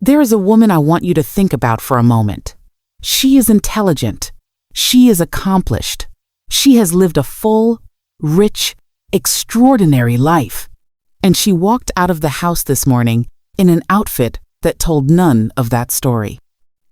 There is a woman I want you to think about for a moment. She is intelligent. She is accomplished. She has lived a full, rich, extraordinary life. And she walked out of the house this morning in an outfit that told none of that story.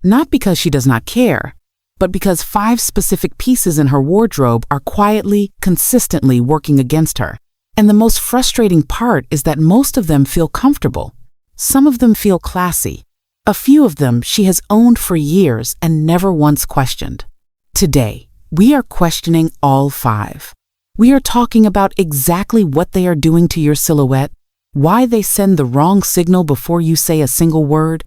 Not because she does not care, but because 5 specific pieces in her wardrobe are quietly, consistently working against her. And the most frustrating part is that most of them feel comfortable. Some of them feel classy. A few of them she has owned for years and never once questioned. Today, we are questioning all 5. We are talking about exactly what they are doing to your silhouette, why they send the wrong signal before you say a single word,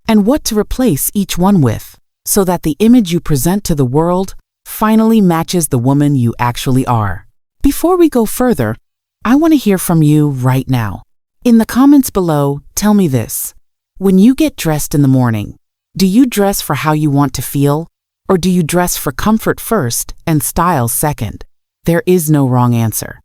and what to replace each one with, so that the image you present to the world finally matches the woman you actually are. Before we go further, I want to hear from you right now. In the comments below, tell me this. When you get dressed in the morning, do you dress for how you want to feel, or do you dress for comfort first and style second? There is no wrong answer.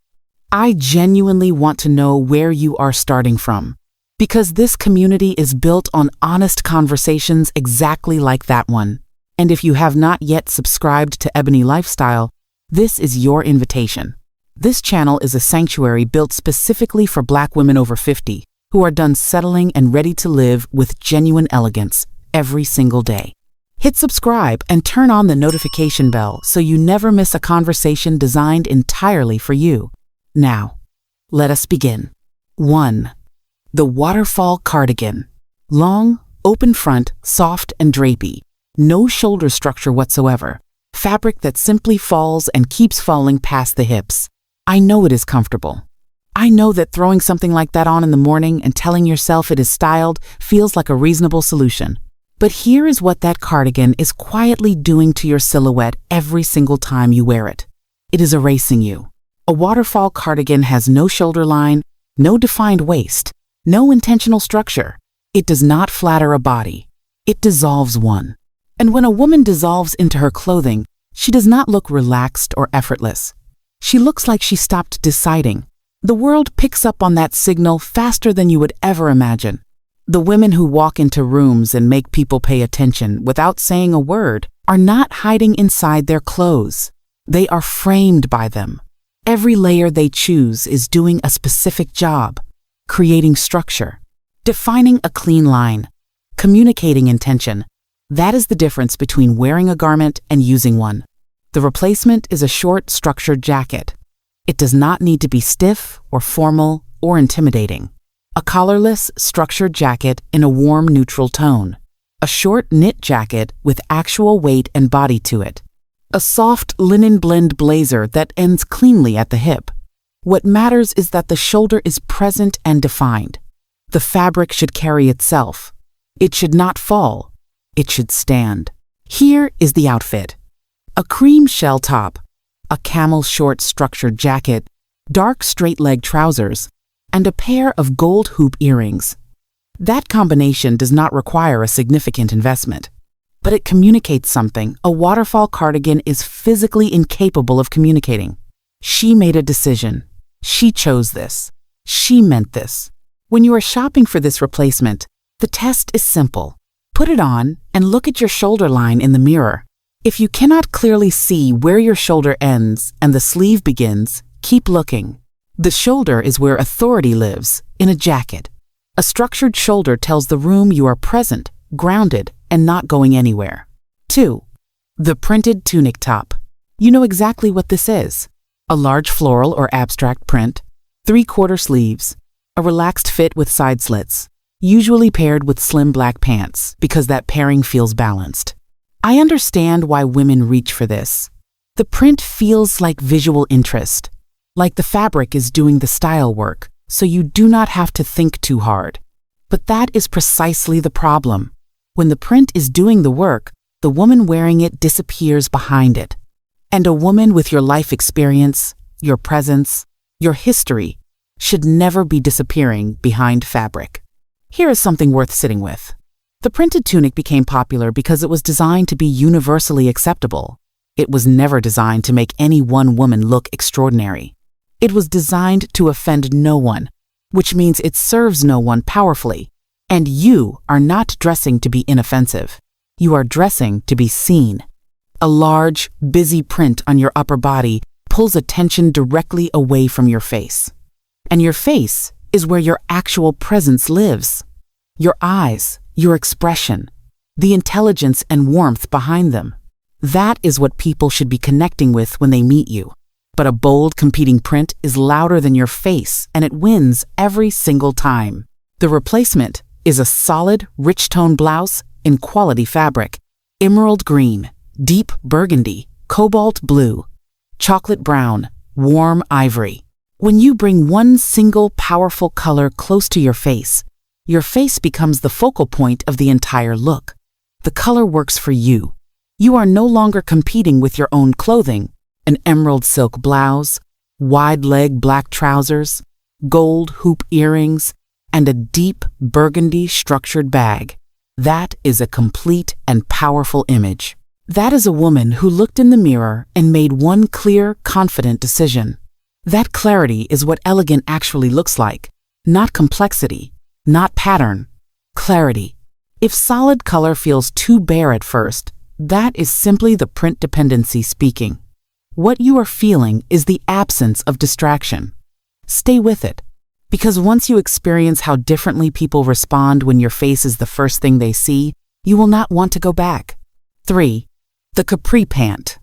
I genuinely want to know where you are starting from, because this community is built on honest conversations exactly like that one. And if you have not yet subscribed to Ebony Lifestyle, this is your invitation. This channel is a sanctuary built specifically for Black women over 50 who are done settling and ready to live with genuine elegance every single day. Hit subscribe and turn on the notification bell so you never miss a conversation designed entirely for you. Now, let us begin. 1. The waterfall cardigan. Long, open front, soft and drapey. No shoulder structure whatsoever. Fabric that simply falls and keeps falling past the hips. I know it is comfortable. I know that throwing something like that on in the morning and telling yourself it is styled feels like a reasonable solution. But here is what that cardigan is quietly doing to your silhouette every single time you wear it. It is erasing you. A waterfall cardigan has no shoulder line, no defined waist, no intentional structure. It does not flatter a body. It dissolves one. And when a woman dissolves into her clothing, she does not look relaxed or effortless. She looks like she stopped deciding. The world picks up on that signal faster than you would ever imagine. The women who walk into rooms and make people pay attention without saying a word are not hiding inside their clothes. They are framed by them. Every layer they choose is doing a specific job, creating structure, defining a clean line, communicating intention. That is the difference between wearing a garment and using one. The replacement is a short, structured jacket. It does not need to be stiff or formal or intimidating. A collarless, structured jacket in a warm, neutral tone. A short knit jacket with actual weight and body to it. A soft linen blend blazer that ends cleanly at the hip. What matters is that the shoulder is present and defined. The fabric should carry itself. It should not fall. It should stand. Here is the outfit. A cream shell top, a camel short structured jacket, dark straight leg trousers, and a pair of gold hoop earrings. That combination does not require a significant investment, but it communicates something a waterfall cardigan is physically incapable of communicating. She made a decision. She chose this. She meant this. When you are shopping for this replacement, the test is simple. Put it on and look at your shoulder line in the mirror. If you cannot clearly see where your shoulder ends and the sleeve begins, keep looking. The shoulder is where authority lives, in a jacket. A structured shoulder tells the room you are present, grounded, and not going anywhere. 2. The printed tunic top. You know exactly what this is. A large floral or abstract print, 3/4 sleeves, a relaxed fit with side slits, usually paired with slim black pants because that pairing feels balanced. I understand why women reach for this. The print feels like visual interest, like the fabric is doing the style work, so you do not have to think too hard. But that is precisely the problem. When the print is doing the work, the woman wearing it disappears behind it. And a woman with your life experience, your presence, your history, should never be disappearing behind fabric. Here is something worth sitting with. The printed tunic became popular because it was designed to be universally acceptable. It was never designed to make any one woman look extraordinary. It was designed to offend no one, which means it serves no one powerfully, And you are not dressing to be inoffensive. You are dressing to be seen. A large, busy print on your upper body pulls attention directly away from your face. And your face is where your actual presence lives. Your eyes, your expression, the intelligence and warmth behind them. That is what people should be connecting with when they meet you. But a bold, competing print is louder than your face, and it wins every single time. The replacement is a solid, rich-tone blouse in quality fabric. Emerald green, deep burgundy, cobalt blue, chocolate brown, warm ivory. When you bring one single powerful color close to your face becomes the focal point of the entire look. The color works for you. You are no longer competing with your own clothing. An emerald silk blouse, wide leg black trousers, gold hoop earrings, and a deep burgundy structured bag. That is a complete and powerful image. That is a woman who looked in the mirror and made one clear, confident decision. That clarity is what elegant actually looks like. Not complexity, not pattern, clarity. If solid color feels too bare at first, that is simply the print dependency speaking. What you are feeling is the absence of distraction. Stay with it, because once you experience how differently people respond when your face is the first thing they see, you will not want to go back. 3. The capri pant.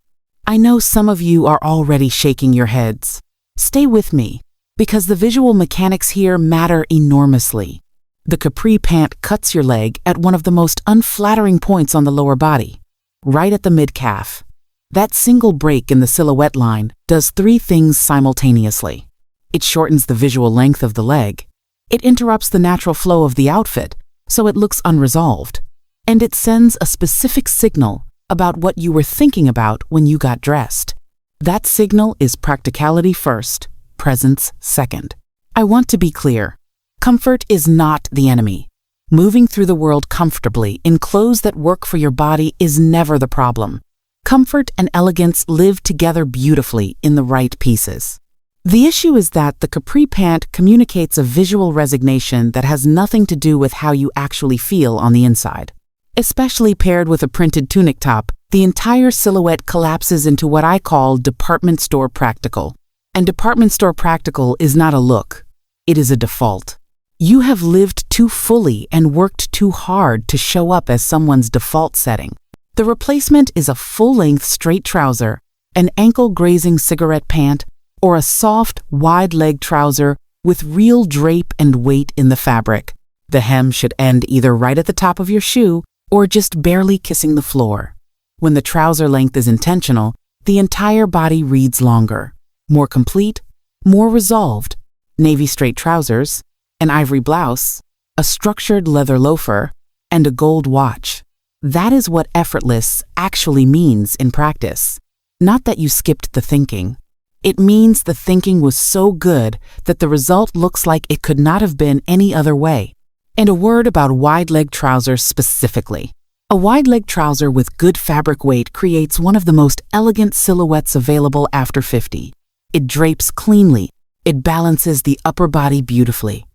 I know some of you are already shaking your heads. Stay with me, because the visual mechanics here matter enormously. The capri pant cuts your leg at one of the most unflattering points on the lower body, right at the mid-calf. That single break in the silhouette line does 3 things simultaneously. It shortens the visual length of the leg. It interrupts the natural flow of the outfit, so it looks unresolved. And it sends a specific signal about what you were thinking about when you got dressed. That signal is practicality first, presence second. I want to be clear. Comfort is not the enemy. Moving through the world comfortably in clothes that work for your body is never the problem. Comfort and elegance live together beautifully in the right pieces. The issue is that the capri pant communicates a visual resignation that has nothing to do with how you actually feel on the inside. Especially paired with a printed tunic top, the entire silhouette collapses into what I call department store practical. And department store practical is not a look. It is a default. You have lived too fully and worked too hard to show up as someone's default setting. The replacement is a full-length straight trouser, an ankle-grazing cigarette pant, or a soft, wide-leg trouser with real drape and weight in the fabric. The hem should end either right at the top of your shoe or just barely kissing the floor. When the trouser length is intentional, the entire body reads longer, more complete, more resolved. Navy straight trousers, an ivory blouse, a structured leather loafer, and a gold watch. That is what effortless actually means in practice. Not that you skipped the thinking. It means the thinking was so good that the result looks like it could not have been any other way. And a word about wide-leg trousers specifically. A wide-leg trouser with good fabric weight creates one of the most elegant silhouettes available after 50. It drapes cleanly. It balances the upper body beautifully.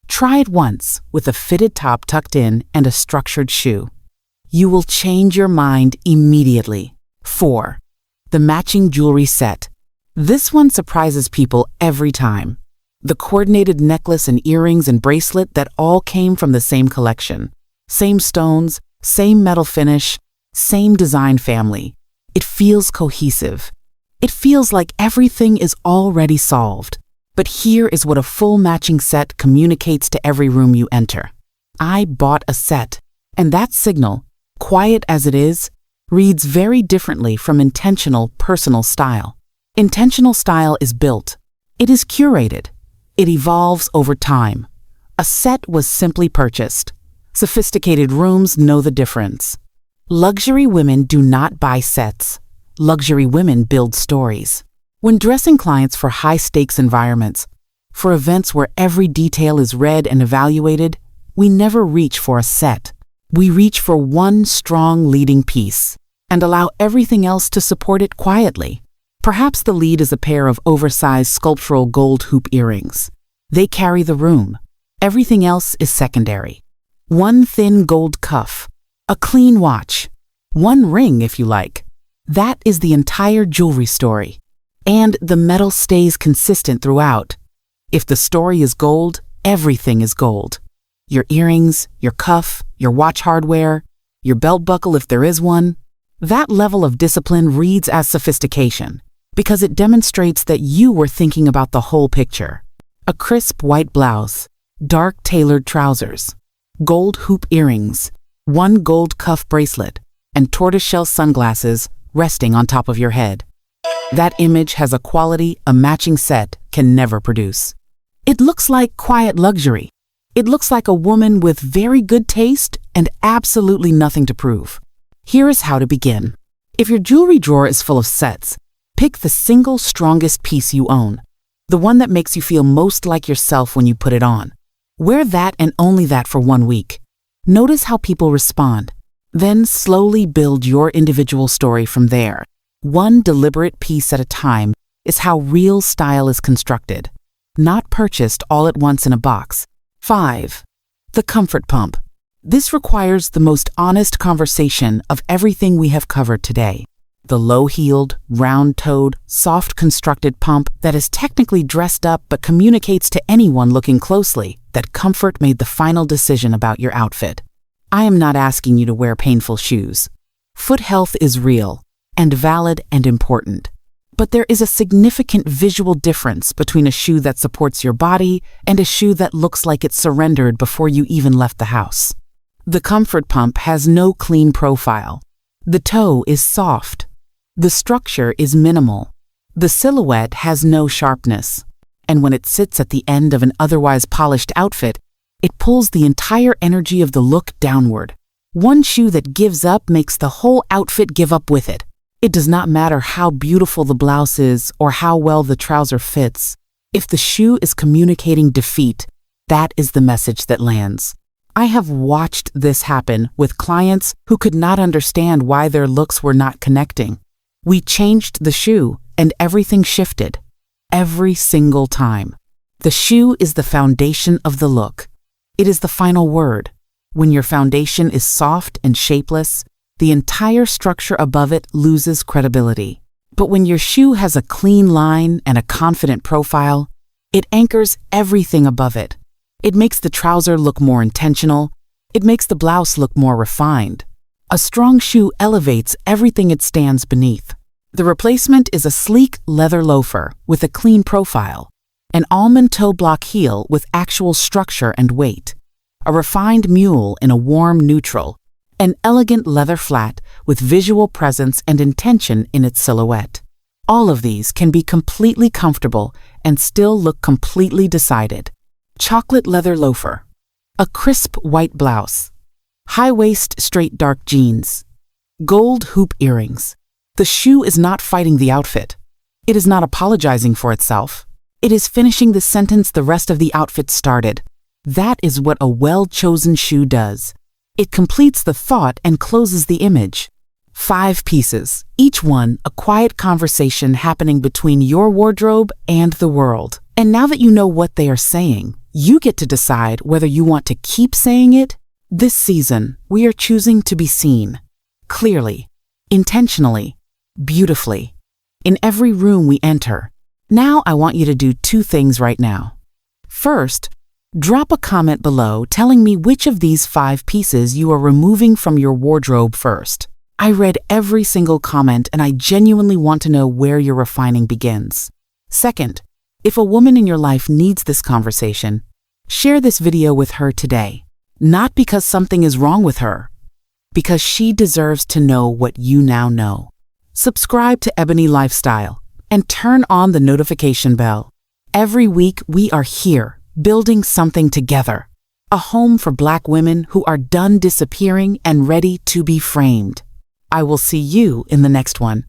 Try it once with a fitted top tucked in and a structured shoe. You will change your mind immediately. 4. The matching jewelry set. This one surprises people every time. The coordinated necklace and earrings and bracelet that all came from the same collection. Same stones, same metal finish, same design family. It feels cohesive. It feels like everything is already solved. But here is what a full matching set communicates to every room you enter. I bought a set, and that signal, quiet as it is, reads very differently from intentional personal style. Intentional style is built. It is curated. It evolves over time. A set was simply purchased. Sophisticated rooms know the difference. Luxury women do not buy sets. Luxury women build stories. When dressing clients for high-stakes environments, for events where every detail is read and evaluated, we never reach for a set. We reach for one strong leading piece and allow everything else to support it quietly. Perhaps the lead is a pair of oversized sculptural gold hoop earrings. They carry the room. Everything else is secondary. one thin gold cuff, a clean watch, one ring if you like. That is the entire jewelry story. And the metal stays consistent throughout. If the story is gold, everything is gold. Your earrings, your cuff, your watch hardware, your belt buckle if there is one. That level of discipline reads as sophistication because it demonstrates that you were thinking about the whole picture. A crisp white blouse, dark tailored trousers, gold hoop earrings, one gold cuff bracelet, and tortoiseshell sunglasses resting on top of your head. That image has a quality a matching set can never produce. It looks like quiet luxury. It looks like a woman with very good taste and absolutely nothing to prove. Here is how to begin. If your jewelry drawer is full of sets, pick the single strongest piece you own, the one that makes you feel most like yourself when you put it on. Wear that and only that for 1 week. Notice how people respond. Then slowly build your individual story from there. One deliberate piece at a time is how real style is constructed, not purchased all at once in a box. 5. The comfort pump. This requires the most honest conversation of everything we have covered today. The low-heeled, round-toed, soft-constructed pump that is technically dressed up but communicates to anyone looking closely that comfort made the final decision about your outfit. I am not asking you to wear painful shoes. Foot health is real and valid and important. But there is a significant visual difference between a shoe that supports your body and a shoe that looks like it surrendered before you even left the house. The comfort pump has no clean profile. The toe is soft. The structure is minimal. The silhouette has no sharpness. And when it sits at the end of an otherwise polished outfit, it pulls the entire energy of the look downward. One shoe that gives up makes the whole outfit give up with it. It does not matter how beautiful the blouse is or how well the trouser fits. If the shoe is communicating defeat, that is the message that lands. I have watched this happen with clients who could not understand why their looks were not connecting. We changed the shoe and everything shifted. Every single time. The shoe is the foundation of the look. It is the final word. When your foundation is soft and shapeless, the entire structure above it loses credibility. But when your shoe has a clean line and a confident profile, it anchors everything above it. It makes the trouser look more intentional. It makes the blouse look more refined. A strong shoe elevates everything it stands beneath. The replacement is a sleek leather loafer with a clean profile, an almond toe block heel with actual structure and weight, a refined mule in a warm neutral, an elegant leather flat with visual presence and intention in its silhouette. All of these can be completely comfortable and still look completely decided. Chocolate leather loafer, a crisp white blouse, high-waist straight dark jeans, gold hoop earrings. The shoe is not fighting the outfit. It is not apologizing for itself. It is finishing the sentence the rest of the outfit started. That is what a well-chosen shoe does. It completes the thought and closes the image. 5 pieces, each one a quiet conversation happening between your wardrobe and the world. And now that you know what they are saying, you get to decide whether you want to keep saying it. This season, we are choosing to be seen. Clearly, intentionally, beautifully, in every room we enter. Now I want you to do 2 things right now. First, drop a comment below telling me which of these 5 pieces you are removing from your wardrobe first. I read every single comment and I genuinely want to know where your refining begins. Second, if a woman in your life needs this conversation, share this video with her today. Not because something is wrong with her, because she deserves to know what you now know. Subscribe to Ebony Lifestyle and turn on the notification bell. Every week we are here, building something together. A home for Black women who are done disappearing and ready to be framed. I will see you in the next one.